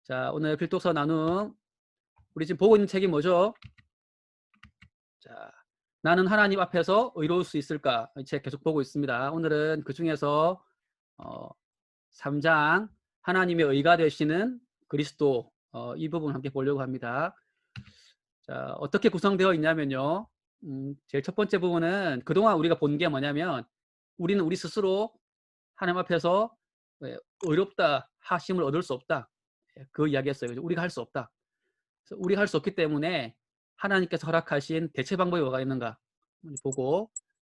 자, 오늘 필독서 나눔. 우리 지금 보고 있는 책이 뭐죠? 자, 나는 하나님 앞에서 의로울 수 있을까? 이 책 계속 보고 있습니다. 오늘은 그 중에서 3장 하나님의 의가 되시는 그리스도 이 부분 함께 보려고 합니다. 자, 어떻게 구성되어 있냐면요. 제일 첫 번째 부분은 그동안 우리가 본 게 뭐냐면 우리는 우리 스스로 하나님 앞에서 의롭다 하심을 얻을 수 없다. 그 이야기했어요. 우리가 할 수 없다. 우리가 할 수 없기 때문에 하나님께서 허락하신 대체 방법이 뭐가 있는가 보고,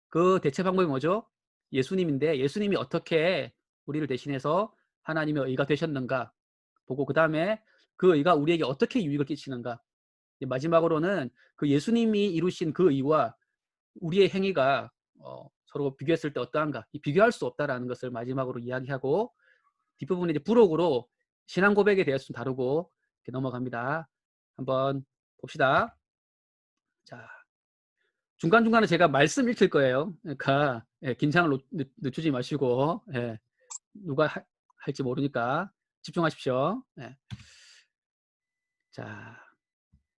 그 대체 방법이 뭐죠? 예수님인데 예수님이 어떻게 우리를 대신해서 하나님의 의가 되셨는가 보고, 그 다음에 그 의가 우리에게 어떻게 유익을 끼치는가, 마지막으로는 그 예수님이 이루신 그 의와 우리의 행위가 서로 비교했을 때 어떠한가, 이 비교할 수 없다라는 것을 마지막으로 이야기하고, 뒷부분에 이제 부록으로 신앙 고백에 대해서 좀 다루고 이렇게 넘어갑니다. 한번 봅시다. 자, 중간중간에 제가 말씀 읽힐 거예요. 그러니까 긴장을 늦추지 마시고, 누가 할지 모르니까 집중하십시오. 자,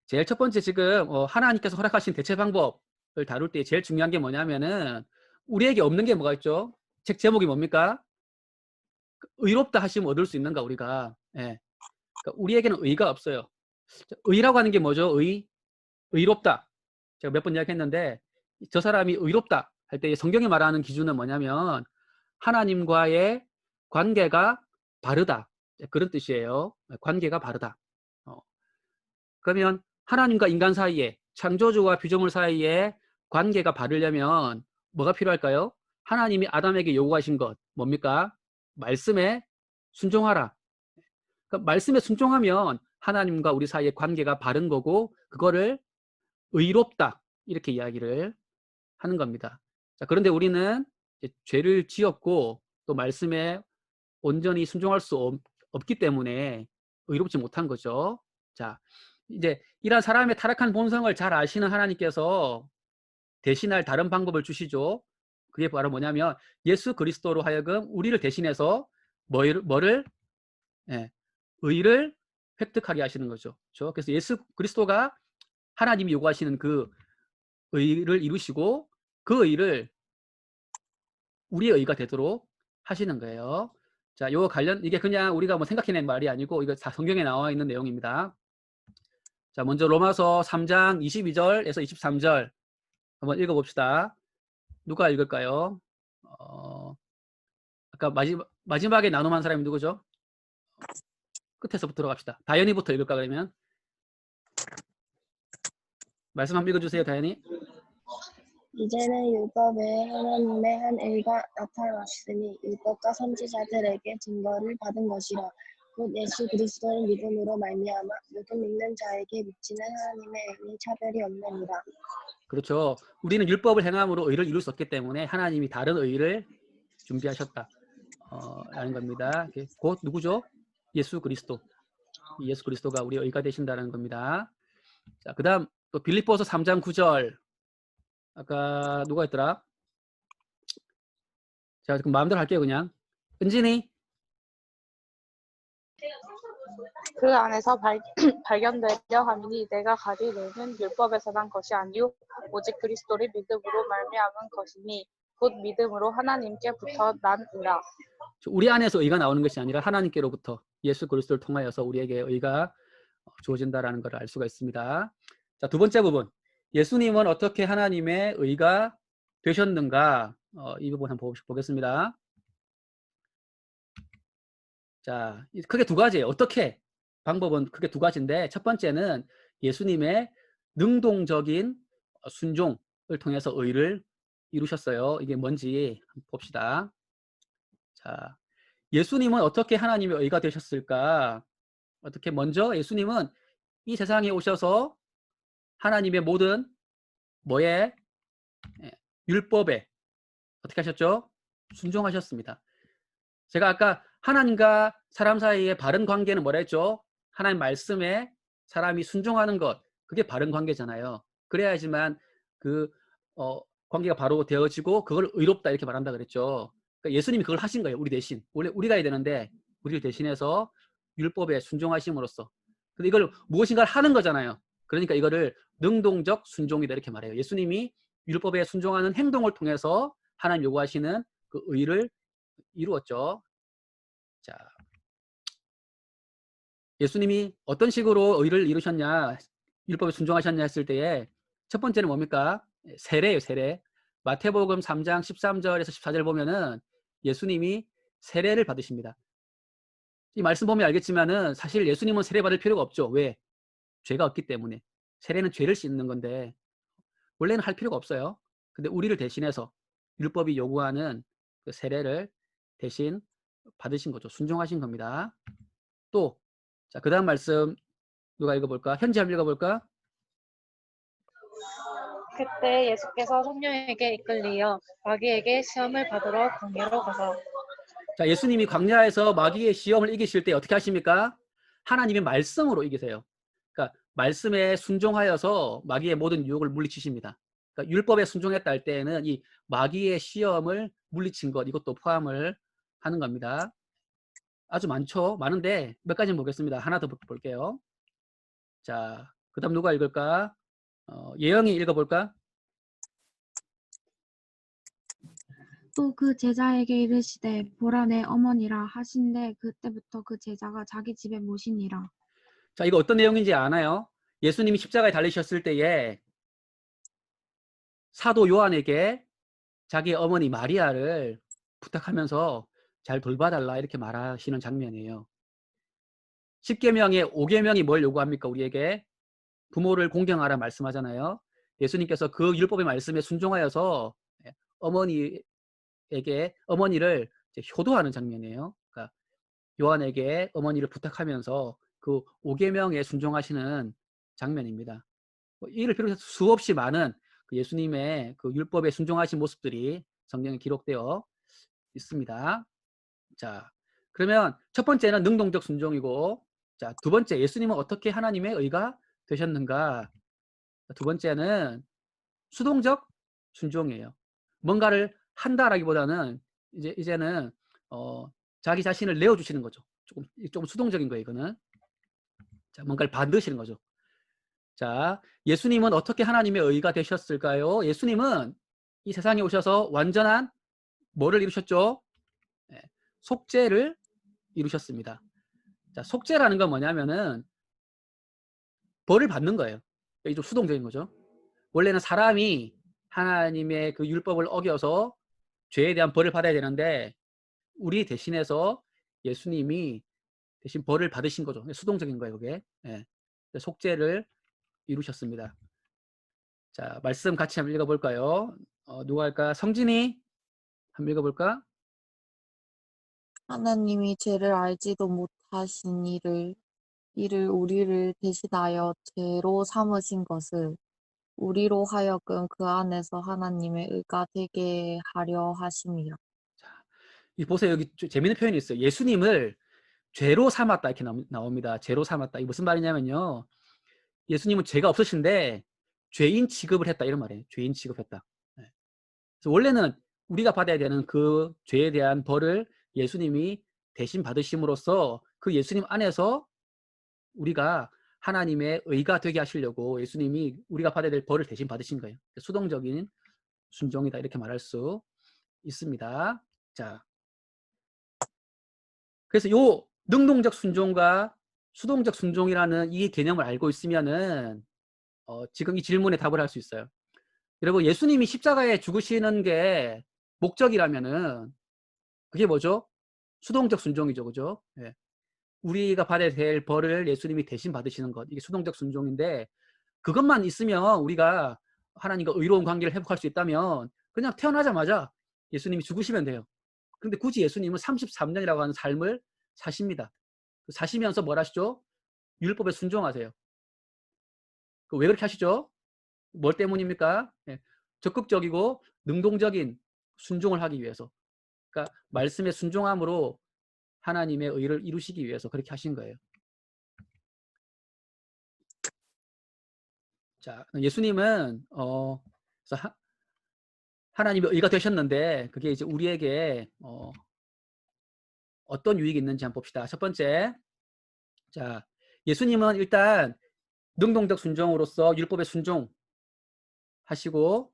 제일 첫 번째, 지금 하나님께서 허락하신 대체 방법을 다룰 때 제일 중요한 게 뭐냐면은, 우리에게 없는 게 뭐가 있죠? 책 제목이 뭡니까? 의롭다 하시면 얻을 수 있는가, 우리가. 그러니까 우리에게는 의가 없어요. 의라고 하는 게 뭐죠? 의롭다. 제가 몇 번 이야기했는데, 저 사람이 의롭다 할 때 성경이 말하는 기준은 뭐냐면 하나님과의 관계가 바르다, 그런 뜻이에요. 관계가 바르다. 그러면 하나님과 인간 사이에, 창조주와 피조물 사이에 관계가 바르려면 뭐가 필요할까요? 하나님이 아담에게 요구하신 것 뭡니까? 말씀에 순종하라. 그러니까 말씀에 순종하면 하나님과 우리 사이의 관계가 바른 거고, 그거를 의롭다 이렇게 이야기를 하는 겁니다. 자, 그런데 우리는 이제 죄를 지었고 또 말씀에 온전히 순종할 수 없기 때문에 의롭지 못한 거죠. 자, 이제 이런 사람의 타락한 본성을 잘 아시는 하나님께서 대신할 다른 방법을 주시죠. 그게 바로 뭐냐면 예수 그리스도로 하여금 우리를 대신해서 뭐를 의를 획득하게 하시는 거죠. 그렇죠? 그래서 예수 그리스도가 하나님이 요구하시는 그 의를 이루시고, 그 의를 우리의 의가 되도록 하시는 거예요. 자, 요 관련, 이게 그냥 우리가 뭐 생각해낸 말이 아니고 이거 다 성경에 나와 있는 내용입니다. 자, 먼저 로마서 3장 22절에서 23절 한번 읽어봅시다. 누가 읽을까요? 아까 마지막에 나눔한 사람이 누구죠? 끝에서부터 들어갑시다. 다현이부터 읽을까, 그러면? 말씀 한번 읽어주세요, 다현이. 이제는 율법에 하나님의 한 의가 나타났으니 율법과 선지자들에게 증거를 받은 것이라. 곧 예수 그리스도를 믿음으로 말미암아 모든 믿는 자에게 미치는 하나님의 의는 차별이 없느니라. 그렇죠. 우리는 율법을 행함으로 의를 이룰 수 없기 때문에 하나님이 다른 의를 준비하셨다 라는 겁니다. 곧 누구죠? 예수 그리스도. 예수 그리스도가 우리 의가 되신다는 겁니다. 자, 그 다음 또 빌립보서 3장 9절. 아까 누가 했더라? 자, 그럼 마음대로 할게요, 그냥. 은진이. 그 안에서 발견되려 함이니 내가 가리내는 율법에서 난 것이 아니요 오직 그리스도를 믿음으로 말미암은 것이니 곧 믿음으로 하나님께부터 난 의라. 우리 안에서 의가 나오는 것이 아니라 하나님께로부터 예수 그리스도를 통하여서 우리에게 의가 주어진다라는 것을 알 수가 있습니다. 자, 두 번째 부분. 예수님은 어떻게 하나님의 의가 되셨는가? 이 부분 한번 보겠습니다. 자, 크게 두 가지예요. 어떻게? 방법은 크게 두 가지인데, 첫 번째는 예수님의 능동적인 순종을 통해서 의를 이루셨어요. 이게 뭔지 한번 봅시다. 자, 예수님은 어떻게 하나님의 의가 되셨을까? 어떻게? 먼저 예수님은 이 세상에 오셔서 하나님의 모든 뭐에? 율법에 어떻게 하셨죠? 순종하셨습니다. 제가 아까 하나님과 사람 사이의 바른 관계는 뭐라 했죠? 하나님 말씀에 사람이 순종하는 것, 그게 바른 관계잖아요. 그래야지만 그 관계가 바로 되어지고 그걸 의롭다 이렇게 말한다 그랬죠. 그러니까 예수님이 그걸 하신 거예요. 우리 대신. 원래 우리가 해야 되는데 우리를 대신해서 율법에 순종하심으로써. 근데 이걸 무엇인가를 하는 거잖아요. 그러니까 이거를 능동적 순종이다 이렇게 말해요. 예수님이 율법에 순종하는 행동을 통해서 하나님 요구하시는 그 의를 이루었죠. 자, 예수님이 어떤 식으로 의를 이루셨냐, 율법에 순종하셨냐 했을 때에 첫 번째는 뭡니까? 세례예요, 세례. 마태복음 3장 13절에서 14절 보면은 예수님이 세례를 받으십니다. 이 말씀 보면 알겠지만은 사실 예수님은 세례 받을 필요가 없죠. 왜? 죄가 없기 때문에. 세례는 죄를 씻는 건데 원래는 할 필요가 없어요. 근데 우리를 대신해서 율법이 요구하는 그 세례를 대신 받으신 거죠. 순종하신 겁니다. 또, 자, 그 다음 말씀 누가 읽어볼까? 현지 한번 읽어볼까? 그때 예수께서 성령에게 이끌리어 마귀에게 시험을 받으러 광야로 가서 자, 예수님이 광야에서 마귀의 시험을 이기실 때 어떻게 하십니까? 하나님의 말씀으로 이기세요. 그러니까 말씀에 순종하여서 마귀의 모든 유혹을 물리치십니다. 그러니까 율법에 순종했다 할 때에는 이 마귀의 시험을 물리친 것 이것도 포함을 하는 겁니다. 아주 많죠. 많은데 몇 가지 보겠습니다. 하나 더 볼게요. 자, 그 다음 누가 읽을까? 예영이 읽어볼까? 또 그 제자에게 이르시되 보라 내 어머니라 하신대 그때부터 그 제자가 자기 집에 모시니라. 자, 이거 어떤 내용인지 아나요? 예수님이 십자가에 달리셨을 때에 사도 요한에게 자기 어머니 마리아를 부탁하면서 잘 돌봐달라 이렇게 말하시는 장면이에요. 10계명의 5계명이 뭘 요구합니까? 우리에게 부모를 공경하라 말씀하잖아요. 예수님께서 그 율법의 말씀에 순종하여서 어머니를 효도하는 장면이에요. 그러니까 요한에게 어머니를 부탁하면서 그 5계명에 순종하시는 장면입니다. 이를 비롯해서 수없이 많은 그 예수님의 그 율법에 순종하신 모습들이 성경에 기록되어 있습니다. 자, 그러면 첫 번째는 능동적 순종이고, 자, 두 번째 예수님은 어떻게 하나님의 의가 되셨는가? 두 번째는 수동적 순종이에요. 뭔가를 한다라기보다는 이제는 자기 자신을 내어주시는 거죠. 조금 수동적인 거예요, 이거는. 자, 뭔가를 받으시는 거죠. 자, 예수님은 어떻게 하나님의 의가 되셨을까요? 예수님은 이 세상에 오셔서 완전한 뭐를 이루셨죠? 네, 속죄를 이루셨습니다. 자, 속죄라는 건 뭐냐면은 벌을 받는 거예요. 이게 좀 수동적인 거죠. 원래는 사람이 하나님의 그 율법을 어겨서 죄에 대한 벌을 받아야 되는데 우리 대신해서 예수님이 대신 벌을 받으신 거죠. 수동적인 거예요, 그게. 네. 속죄를 이루셨습니다. 자, 말씀 같이 한번 읽어볼까요? 누가 할까? 성진이 한번 읽어볼까? 하나님이 죄를 알지도 못하신 이를 우리를 대신하여 죄로 삼으신 것을 우리로 하여금 그 안에서 하나님의 의가 되게 하려 하심이라. 이 보세요. 여기 재밌는 표현이 있어요. 예수님을 죄로 삼았다 이렇게 나옵니다. 죄로 삼았다. 이게 무슨 말이냐면요. 예수님은 죄가 없으신데 죄인 취급을 했다 이런 말이에요. 죄인 취급했다. 네. 그래서 원래는 우리가 받아야 되는 그 죄에 대한 벌을 예수님이 대신 받으심으로써 그 예수님 안에서 우리가 하나님의 의가 되게 하시려고 예수님이 우리가 받아야 될 벌을 대신 받으신 거예요. 수동적인 순종이다 이렇게 말할 수 있습니다. 자, 그래서 요 능동적 순종과 수동적 순종이라는 이 개념을 알고 있으면은 지금 이 질문에 답을 할 수 있어요. 여러분, 예수님이 십자가에 죽으시는 게 목적이라면은 그게 뭐죠? 수동적 순종이죠, 그죠? 예. 우리가 받아야 될 벌을 예수님이 대신 받으시는 것, 이게 수동적 순종인데 그것만 있으면 우리가 하나님과 의로운 관계를 회복할 수 있다면 그냥 태어나자마자 예수님이 죽으시면 돼요. 그런데 굳이 예수님은 33년이라고 하는 삶을 사십니다. 사시면서 뭘 하시죠? 율법에 순종하세요. 왜 그렇게 하시죠? 뭘 때문입니까? 예, 적극적이고 능동적인 순종을 하기 위해서. 그러니까 말씀에 순종함으로 하나님의 의를 이루시기 위해서 그렇게 하신 거예요. 자, 예수님은 그래서 하나님의 의가 되셨는데 그게 이제 우리에게 어떤 유익이 있는지 한번 봅시다. 첫 번째, 자, 예수님은 일단 능동적 순종으로서 율법에 순종하시고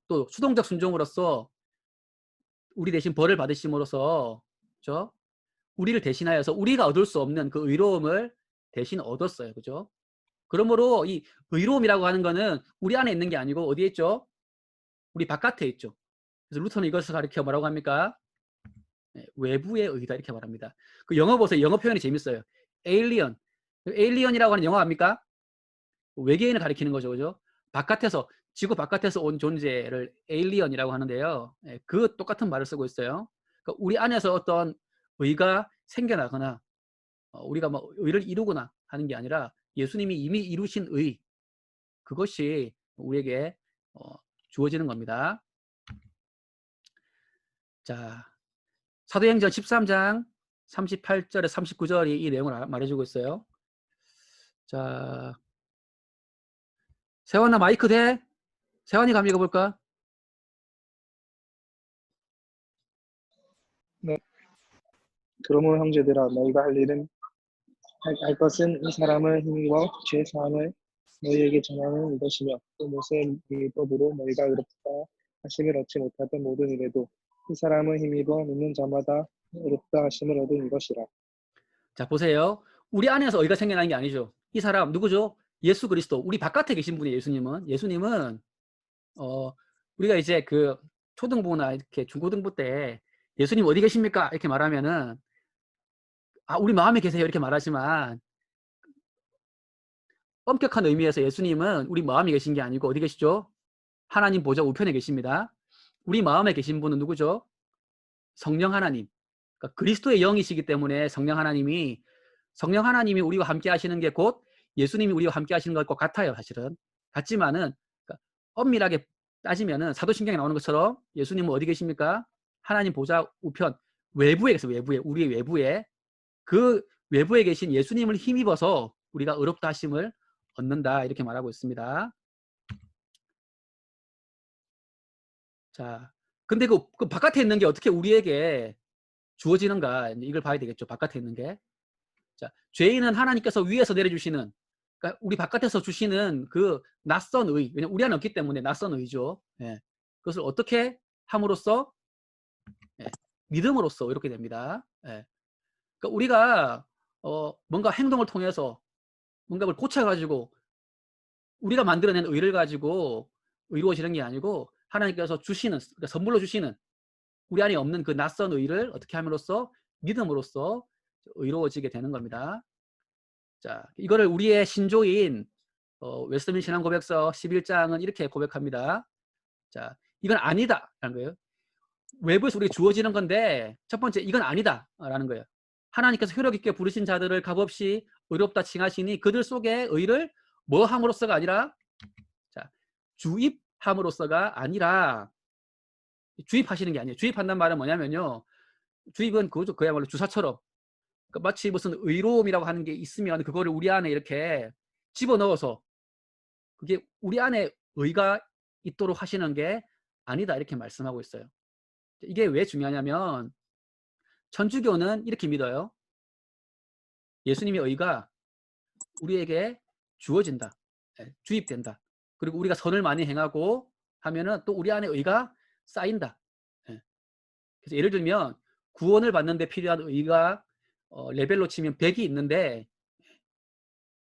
또 수동적 순종으로서 우리 대신 벌을 받으심으로써 그죠? 우리를 대신하여서 우리가 얻을 수 없는 그 의로움을 대신 얻었어요. 그죠? 그러므로 이 의로움이라고 하는 거는 우리 안에 있는 게 아니고 어디에 있죠? 우리 바깥에 있죠. 그래서 루터는 이것을 가리켜 뭐라고 합니까? 외부의 의다 이렇게 말합니다. 그 영어 보세요. 영어 표현이 재밌어요. alien. alien이라고 하는 영어 압니까? 외계인을 가리키는 거죠. 그죠? 바깥에서 지구 바깥에서 온 존재를 alien이라고 하는데요. 그 똑같은 말을 쓰고 있어요. 그러니까 우리 안에서 어떤 의가 생겨나거나 우리가 뭐 의를 이루거나 하는 게 아니라 예수님이 이미 이루신 의 그것이 우리에게 주어지는 겁니다. 자, 사도행전 13장 38절에 39절이 이 내용을 말해주고 있어요. 자, 세환아 마이크 돼? 세환이가 한번 읽어볼까? 네. 그러므로 형제들아 너희가 할 일은 할 것은 이 사람을 힘입어 죄 사함을 너희에게 전하는 이것이며 또 모세의 율법으로 너희가 의롭다 하심을 얻지 못하던 모든 일에도 이 사람을 힘입어 믿는 자마다 의롭다 하심을 얻은 이것이라. 자, 보세요. 우리 안에서 의가 생겨나는 게 아니죠. 이 사람 누구죠? 예수 그리스도. 우리 바깥에 계신 분이 예수님은 우리가 이제 그 초등부나 이렇게 중고등부 때 예수님 어디 계십니까? 이렇게 말하면은 우리 마음에 계세요. 이렇게 말하지만 엄격한 의미에서 예수님은 우리 마음에 계신 게 아니고 어디 계시죠? 하나님 보좌 우편에 계십니다. 우리 마음에 계신 분은 누구죠? 성령 하나님. 그러니까 그리스도의 영이시기 때문에 성령 하나님이 우리와 함께 하시는 게 곧 예수님이 우리와 함께 하시는 것과 같아요. 사실은. 같지만은 그러니까 엄밀하게 따지면은 사도신경에 나오는 것처럼 예수님은 어디 계십니까? 하나님 보좌 우편 외부에 계세요. 우리의 외부에. 그 외부에 계신 예수님을 힘입어서 우리가 의롭다 하심을 얻는다. 이렇게 말하고 있습니다. 자, 근데 그 바깥에 있는 게 어떻게 우리에게 주어지는가? 이걸 봐야 되겠죠. 바깥에 있는 게. 자, 죄인은 하나님께서 위에서 내려주시는, 그러니까 우리 바깥에서 주시는 그 낯선 의, 왜냐면 우리 안에 없기 때문에 낯선 의죠. 예. 그것을 어떻게 함으로써? 예. 믿음으로써 이렇게 됩니다. 예. 그러니까 우리가 뭔가 행동을 통해서 뭔가를 고쳐가지고 우리가 만들어낸 의를 가지고 의로워지는 게 아니고 하나님께서 주시는, 그러니까 선물로 주시는 우리 안에 없는 그 낯선 의를 어떻게 함으로써? 믿음으로써 의로워지게 되는 겁니다. 자, 이거를 우리의 신조인 웨스트민스터 신앙고백서 11장은 이렇게 고백합니다. 자, 이건 아니다 라는 거예요. 외부에서 우리가 주어지는 건데 첫 번째 이건 아니다 라는 거예요. 하나님께서 효력 있게 부르신 자들을 값없이 의롭다 칭하시니 그들 속에 의를 뭐 함으로써가 아니라 자, 주입함으로써가 아니라 주입하시는 게 아니에요. 주입한다는 말은 뭐냐면요. 주입은 그야말로 주사처럼 그러니까 마치 무슨 의로움이라고 하는 게 있으면 그거를 우리 안에 이렇게 집어넣어서 그게 우리 안에 의가 있도록 하시는 게 아니다 이렇게 말씀하고 있어요. 이게 왜 중요하냐면 천주교는 이렇게 믿어요. 예수님의 의가 우리에게 주어진다. 주입된다. 그리고 우리가 선을 많이 행하고 하면은 또 우리 안에 의가 쌓인다. 그래서 예를 들면 구원을 받는 데 필요한 의가 레벨로 치면 100이 있는데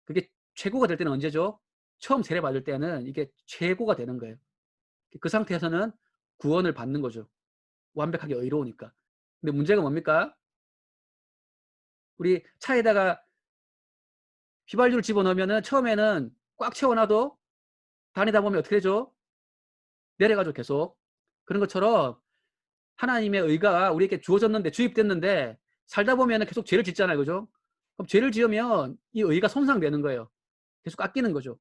그게 최고가 될 때는 언제죠? 처음 세례 받을 때는 이게 최고가 되는 거예요. 그 상태에서는 구원을 받는 거죠. 완벽하게 의로우니까. 근데 문제가 뭡니까? 우리 차에다가 휘발유를 집어넣으면은 처음에는 꽉 채워놔도 다니다 보면 어떻게 되죠? 내려가죠, 계속. 그런 것처럼 하나님의 의가 우리에게 주어졌는데, 주입됐는데, 살다 보면 계속 죄를 짓잖아요. 그죠? 그럼 죄를 지으면 이 의가 손상되는 거예요. 계속 깎이는 거죠.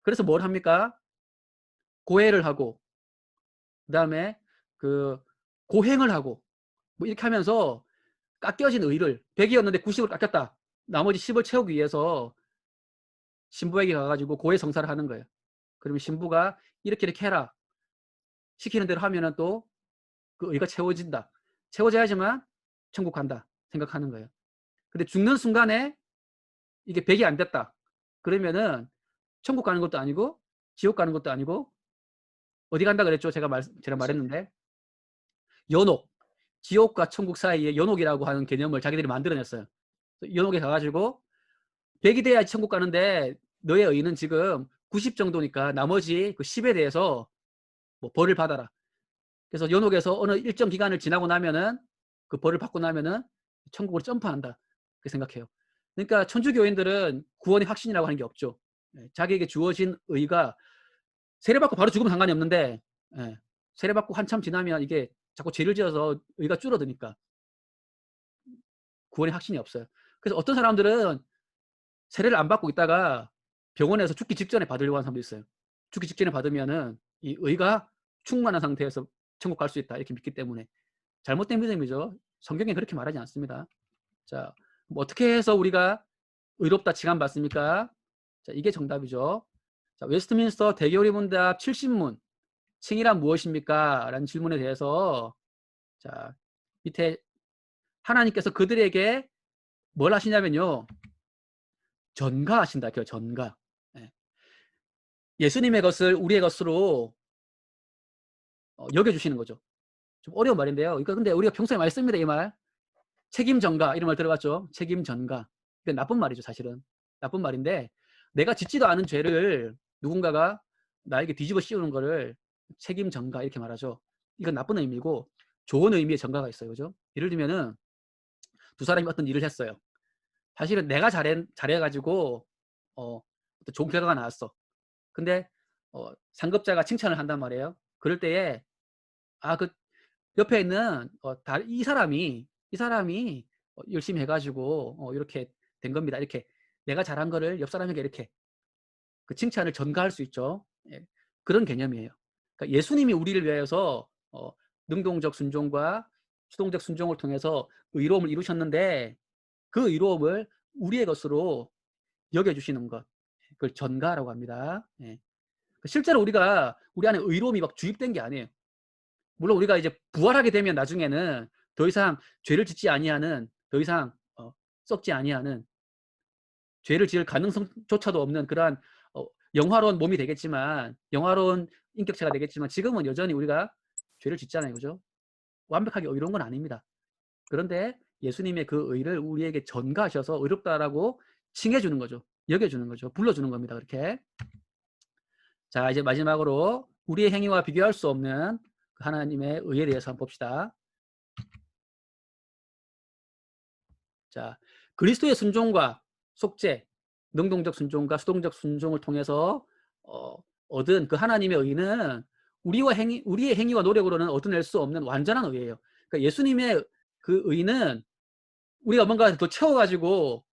그래서 뭘 합니까? 고해를 하고, 그 다음에 고행을 하고, 뭐 이렇게 하면서 깎여진 의를 100이었는데 90을 깎였다. 나머지 10을 채우기 위해서 신부에게 가가지고 고해 성사를 하는 거예요. 그러면 신부가 이렇게 해라. 시키는 대로 하면은 또 그 의가 채워진다. 채워져야지만 천국 간다 생각하는 거예요. 근데 죽는 순간에 이게 100이 안 됐다. 그러면은 천국 가는 것도 아니고 지옥 가는 것도 아니고 어디 간다 그랬죠? 제가 말했는데 연옥. 지옥과 천국 사이에 연옥이라고 하는 개념을 자기들이 만들어냈어요. 연옥에 가가지고 100이 돼야 천국 가는데 너의 의는 지금 90 정도니까 나머지 그 10에 대해서 뭐 벌을 받아라. 그래서 연옥에서 어느 일정 기간을 지나고 나면은 그 벌을 받고 나면은 천국으로 점프한다. 그렇게 생각해요. 그러니까 천주교인들은 구원의 확신이라고 하는 게 없죠. 자기에게 주어진 의가 세례받고 바로 죽으면 상관이 없는데 세례받고 한참 지나면 이게 자꾸 죄를 지어서 의가 줄어드니까 구원의 확신이 없어요. 그래서 어떤 사람들은 세례를 안 받고 있다가 병원에서 죽기 직전에 받으려고 하는 사람도 있어요. 죽기 직전에 받으면은 이 의가 충만한 상태에서 천국 갈 수 있다 이렇게 믿기 때문에 잘못된 믿음이죠. 성경에 그렇게 말하지 않습니다. 자, 뭐 어떻게 해서 우리가 의롭다 칭함받습니까? 자, 이게 정답이죠. 자, 웨스트민스터 대교리 문답 70문 칭이란 무엇입니까? 라는 질문에 대해서 자, 밑에 하나님께서 그들에게 뭘 하시냐면요. 전가하신다. 전가. 예수님의 것을 우리의 것으로 여겨주시는 거죠. 좀 어려운 말인데요. 이거 근데 우리가 평소에 많이 씁니다. 이 말. 책임 전가 이런 말 들어봤죠? 책임 전가. 이게 나쁜 말이죠. 사실은. 나쁜 말인데 내가 짓지도 않은 죄를 누군가가 나에게 뒤집어 씌우는 거를 책임 전가 이렇게 말하죠. 이건 나쁜 의미고 좋은 의미의 전가가 있어요. 그죠? 예를 들면은 두 사람이 어떤 일을 했어요. 사실은 내가 잘해가지고 어떤 좋은 결과가 나왔어. 근데 상급자가 칭찬을 한단 말이에요. 그럴 때에 그 옆에 있는 이 사람이 열심히 해가지고 이렇게 된 겁니다. 이렇게 내가 잘한 거를 옆 사람에게 이렇게 그 칭찬을 전가할 수 있죠. 예, 그런 개념이에요. 그러니까 예수님이 우리를 위하여서 능동적 순종과 수동적 순종을 통해서 의로움을 이루셨는데 그 의로움을 우리의 것으로 여겨주시는 것, 그걸 전가라고 합니다. 예. 실제로 우리가 우리 안에 의로움이 막 주입된 게 아니에요. 물론 우리가 이제 부활하게 되면 나중에는 더 이상 죄를 짓지 아니하는, 더 이상 썩지 아니하는, 죄를 지을 가능성조차도 없는 그러한 영화로운 몸이 되겠지만, 영화로운 인격체가 되겠지만 지금은 여전히 우리가 죄를 짓잖아요. 그죠? 완벽하게 의로운 건 아닙니다. 그런데 예수님의 그 의를 우리에게 전가하셔서 의롭다라고 칭해주는 거죠. 여겨주는 거죠. 불러주는 겁니다. 그렇게. 자, 이제 마지막으로 우리의 행위와 비교할 수 없는 하나님의 의에 대해서 한번 봅시다. 자, 그리스도의 순종과 속죄, 능동적 순종과 수동적 순종을 통해서 얻은 그 하나님의 의는 우리의 행위와 노력으로는 얻어낼 수 없는 완전한 의예요. 그러니까 예수님의 그 의는 우리가 뭔가 더 채워가지고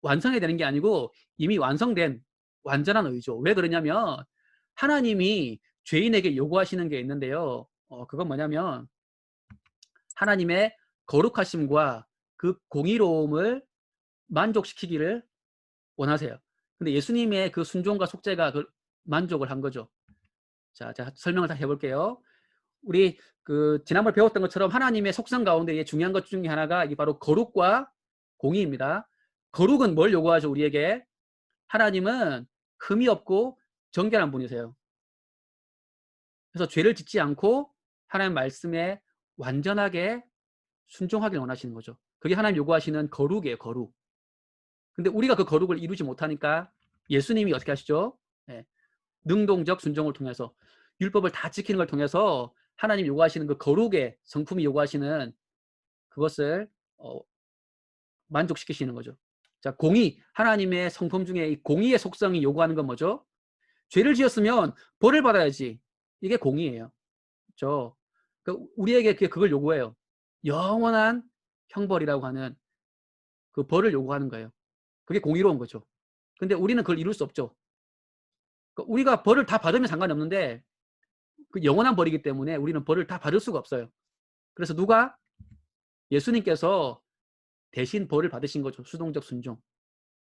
완성해야 되는 게 아니고 이미 완성된 완전한 의죠. 왜 그러냐면 하나님이 죄인에게 요구하시는 게 있는데요. 그건 뭐냐면 하나님의 거룩하심과 그 공의로움을 만족시키기를 원하세요. 근데 예수님의 그 순종과 속죄가 그 만족을 한 거죠. 자, 설명을 다시 해볼게요. 우리 지난번에 배웠던 것처럼 하나님의 속성 가운데 중요한 것 중에 하나가 이게 바로 거룩과 공의입니다. 거룩은 뭘 요구하죠? 우리에게 하나님은 흠이 없고 정결한 분이세요. 그래서 죄를 짓지 않고 하나님 말씀에 완전하게 순종하길 원하시는 거죠. 그게 하나님 요구하시는 거룩이에요. 거룩. 근데 우리가 그 거룩을 이루지 못하니까 예수님이 어떻게 하시죠? 네. 능동적 순종을 통해서 율법을 다 지키는 걸 통해서 하나님 요구하시는 그 거룩의 성품이 요구하시는 그것을 만족시키시는 거죠. 자, 공의, 하나님의 성품 중에 이 공의의 속성이 요구하는 건 뭐죠? 죄를 지었으면 벌을 받아야지. 이게 공의예요. 그렇죠? 우리에게 그걸 요구해요. 영원한 형벌이라고 하는 그 벌을 요구하는 거예요. 그게 공의로운 거죠. 근데 우리는 그걸 이룰 수 없죠. 우리가 벌을 다 받으면 상관이 없는데 그 영원한 벌이기 때문에 우리는 벌을 다 받을 수가 없어요. 그래서 누가? 예수님께서 대신 벌을 받으신 거죠. 수동적 순종.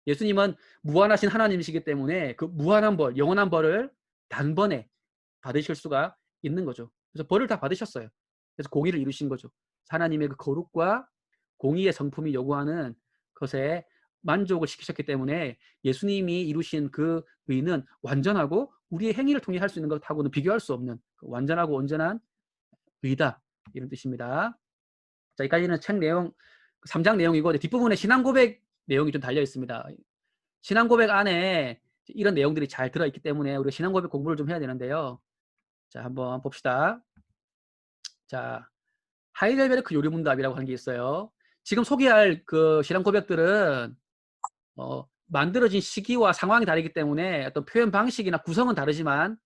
예수님은 무한하신 하나님이시기 때문에 그 무한한 벌, 영원한 벌을 단번에 받으실 수가 있는 거죠. 그래서 벌을 다 받으셨어요. 그래서 공의를 이루신 거죠. 하나님의 그 거룩과 공의의 성품이 요구하는 것에 만족을 시키셨기 때문에 예수님이 이루신 그 의는 완전하고 우리의 행위를 통해 할 수 있는 것하고는 비교할 수 없는 완전하고 온전한 의다, 이런 뜻입니다. 자, 여기까지는 책 내용 3장 내용이고, 뒷부분에 신앙 고백 내용이 좀 달려 있습니다. 신앙 고백 안에 이런 내용들이 잘 들어있기 때문에 우리가 신앙 고백 공부를 좀 해야 되는데요. 자, 한번 봅시다. 자, 하이델베르크 요리문답이라고 하는 게 있어요. 지금 소개할 그 신앙 고백들은 만들어진 시기와 상황이 다르기 때문에 어떤 표현 방식이나 구성은 다르지만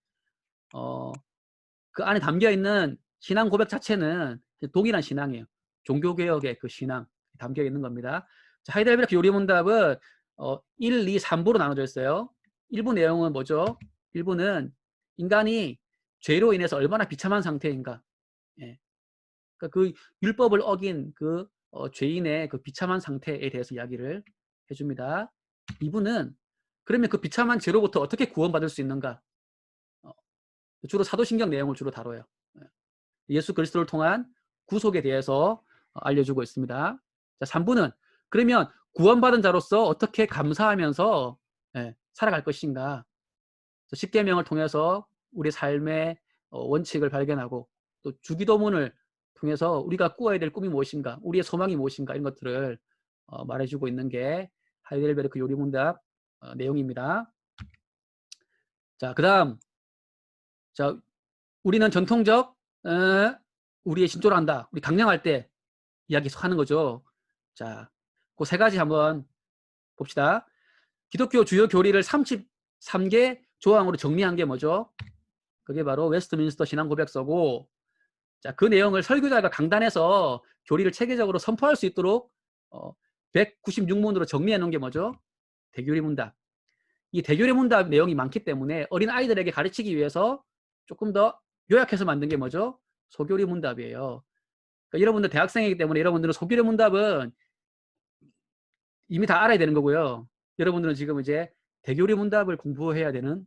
그 안에 담겨 있는 신앙 고백 자체는 동일한 신앙이에요. 종교개혁의 그 신앙 담겨 있는 겁니다. 자, 하이델베르크 요리문답은 1, 2, 3부로 나눠져 있어요. 1부 내용은 뭐죠? 1부는 인간이 죄로 인해서 얼마나 비참한 상태인가. 예. 그러니까 그 율법을 어긴 그 죄인의 그 비참한 상태에 대해서 이야기를 해줍니다. 2부는 그러면 그 비참한 죄로부터 어떻게 구원받을 수 있는가. 주로 사도신경 내용을 주로 다뤄요. 예수 그리스도를 통한 구속에 대해서 알려주고 있습니다. 자, 3부는 그러면 구원받은 자로서 어떻게 감사하면서 살아갈 것인가. 10계명을 통해서 우리 삶의 원칙을 발견하고 또 주기도문을 통해서 우리가 꾸어야 될 꿈이 무엇인가, 우리의 소망이 무엇인가, 이런 것들을 말해주고 있는 게 하이델베르크 요리문답 내용입니다. 자, 그 다음, 자, 우리는 전통적 우리의 신조를 한다. 우리 강령할 때 이야기 하는 거죠. 자, 그 세 가지 한번 봅시다. 기독교 주요 교리를 33개 조항으로 정리한 게 뭐죠? 그게 바로 웨스트민스터 신앙고백서고, 자, 그 내용을 설교자가 강단에서 교리를 체계적으로 선포할 수 있도록 196문으로 정리해 놓은 게 뭐죠? 대교리 문답. 이 대교리 문답 내용이 많기 때문에 어린 아이들에게 가르치기 위해서 조금 더 요약해서 만든 게 뭐죠? 소교리 문답이에요. 그러니까 여러분들 대학생이기 때문에 여러분들은 소교리 문답은 이미 다 알아야 되는 거고요. 여러분들은 지금 이제 대교리 문답을 공부해야 되는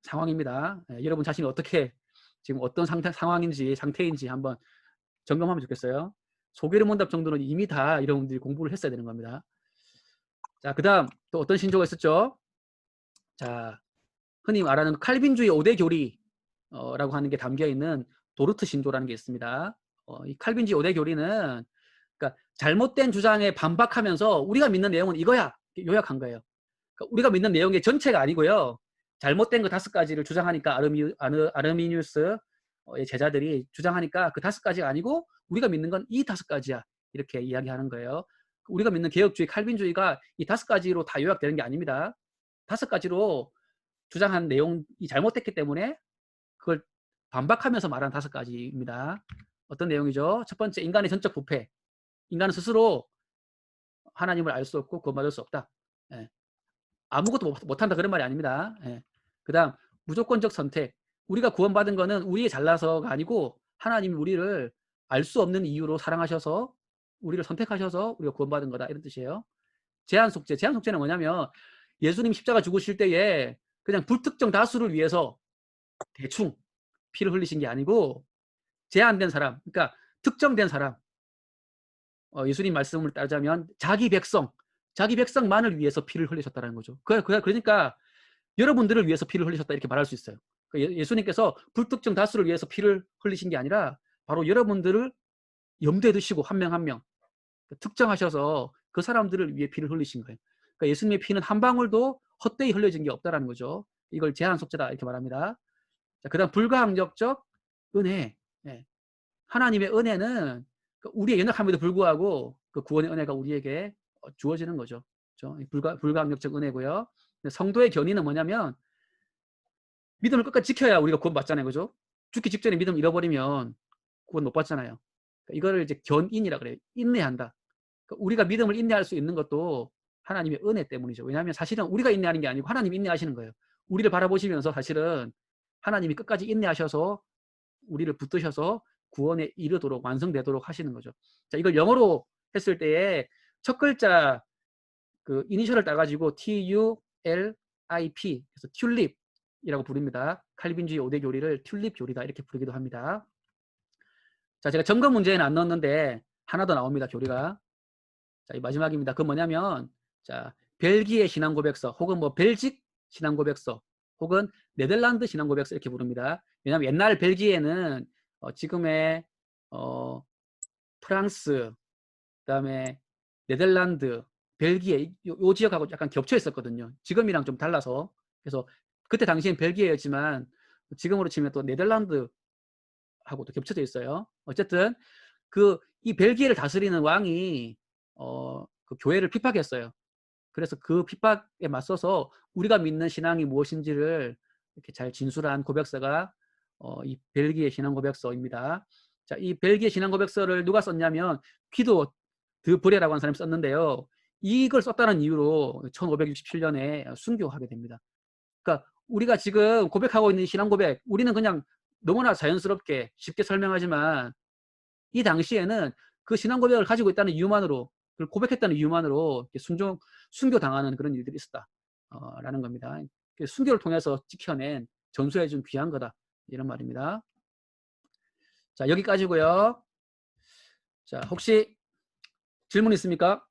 상황입니다. 여러분 자신이 어떻게 지금 어떤 상태인지 한번 점검하면 좋겠어요. 소교리 문답 정도는 이미 다 여러분들이 공부를 했어야 되는 겁니다. 자, 그 다음 또 어떤 신조가 있었죠? 자, 흔히 말하는 칼빈주의 5대 교리라고 하는 게 담겨 있는 도르트 신조라는 게 있습니다. 이 칼빈주의 5대 교리는 그러니까 잘못된 주장에 반박하면서 우리가 믿는 내용은 이거야, 요약한 거예요. 그러니까 우리가 믿는 내용의 전체가 아니고요. 잘못된 그 5가지를 주장하니까 아르미니우스의 제자들이 주장하니까 그 5가지가 아니고 우리가 믿는 건 이 5가지야, 이렇게 이야기하는 거예요. 우리가 믿는 개혁주의, 칼빈주의가 이 5가지로 다 요약되는 게 아닙니다. 5가지로 주장한 내용이 잘못됐기 때문에 그걸 반박하면서 말한 5가지입니다. 어떤 내용이죠? 첫 번째, 인간의 전적 부패. 인간은 스스로 하나님을 알 수 없고 구원받을 수 없다. 아무것도 못한다, 그런 말이 아닙니다. 그 다음, 무조건적 선택. 우리가 구원받은 거는 우리의 잘나서가 아니고 하나님이 우리를 알 수 없는 이유로 사랑하셔서 우리를 선택하셔서 우리가 구원받은 거다, 이런 뜻이에요. 제한 속죄. 제한 속죄는 뭐냐면 예수님 십자가 죽으실 때에 그냥 불특정 다수를 위해서 대충 피를 흘리신 게 아니고 제한된 사람, 그러니까 특정된 사람, 예수님 말씀을 따르자면 자기 백성만을 위해서 피를 흘리셨다는 거죠. 그러니까 여러분들을 위해서 피를 흘리셨다, 이렇게 말할 수 있어요. 예수님께서 불특정 다수를 위해서 피를 흘리신 게 아니라 바로 여러분들을 염두에 두시고 한 명 한 명 특정하셔서 그 사람들을 위해 피를 흘리신 거예요. 그러니까 예수님의 피는 한 방울도 헛되이 흘려진 게 없다라는 거죠. 이걸 제한 속죄다, 이렇게 말합니다. 자, 그다음 불가항력적 은혜. 하나님의 은혜는 우리의 연약함에도 불구하고 그 구원의 은혜가 우리에게 주어지는 거죠. 그렇죠? 불가항력적 은혜고요. 성도의 견인은 뭐냐면 믿음을 끝까지 지켜야 우리가 구원 받잖아요, 그죠? 죽기 직전에 믿음 잃어버리면 구원 못 받잖아요. 이거를 이제 견인이라 그래요. 인내한다. 우리가 믿음을 인내할 수 있는 것도 하나님의 은혜 때문이죠. 왜냐하면 사실은 우리가 인내하는 게 아니고 하나님이 인내하시는 거예요. 우리를 바라보시면서 사실은 하나님이 끝까지 인내하셔서 우리를 붙드셔서 구원에 이르도록 완성되도록 하시는 거죠. 자, 이걸 영어로 했을 때에 첫 글자 그 이니셜을 따가지고 TULIP, 그래서 튤립이라고 부릅니다. 칼빈주의 5대 교리를 튤립 교리다, 이렇게 부르기도 합니다. 자, 제가 점검 문제에는 안 넣었는데 하나 더 나옵니다, 교리가. 자, 이 마지막입니다. 그건 뭐냐면, 자, 벨기에 신앙 고백서 혹은 뭐 벨직 신앙 고백서 혹은 네덜란드 신앙 고백서 이렇게 부릅니다. 왜냐하면 옛날 벨기에는 지금의 프랑스, 그다음에 네덜란드, 벨기에 요 지역하고 약간 겹쳐 있었거든요. 지금이랑 좀 달라서. 그래서 그때 당시엔 벨기에였지만 지금으로 치면 또 네덜란드하고도 겹쳐져 있어요. 어쨌든 이 벨기에를 다스리는 왕이 그 교회를 핍박했어요. 그래서 그 핍박에 맞서서 우리가 믿는 신앙이 무엇인지를 이렇게 잘 진술한 고백서가 이 벨기에 신앙 고백서입니다. 자, 이 벨기에 신앙 고백서를 누가 썼냐면 퀴도 드 브레라고 하는 사람이 썼는데요. 이걸 썼다는 이유로 1567년에 순교하게 됩니다. 그러니까 우리가 지금 고백하고 있는 신앙 고백, 우리는 그냥 너무나 자연스럽게 쉽게 설명하지만 이 당시에는 그 신앙 고백을 가지고 있다는 이유만으로, 그걸 고백했다는 이유만으로 순교당하는 그런 일들이 있었다. 라는 겁니다. 순교를 통해서 지켜낸 전수해준 귀한 거다. 이런 말입니다. 자, 여기까지고요. 자, 혹시 질문 있습니까?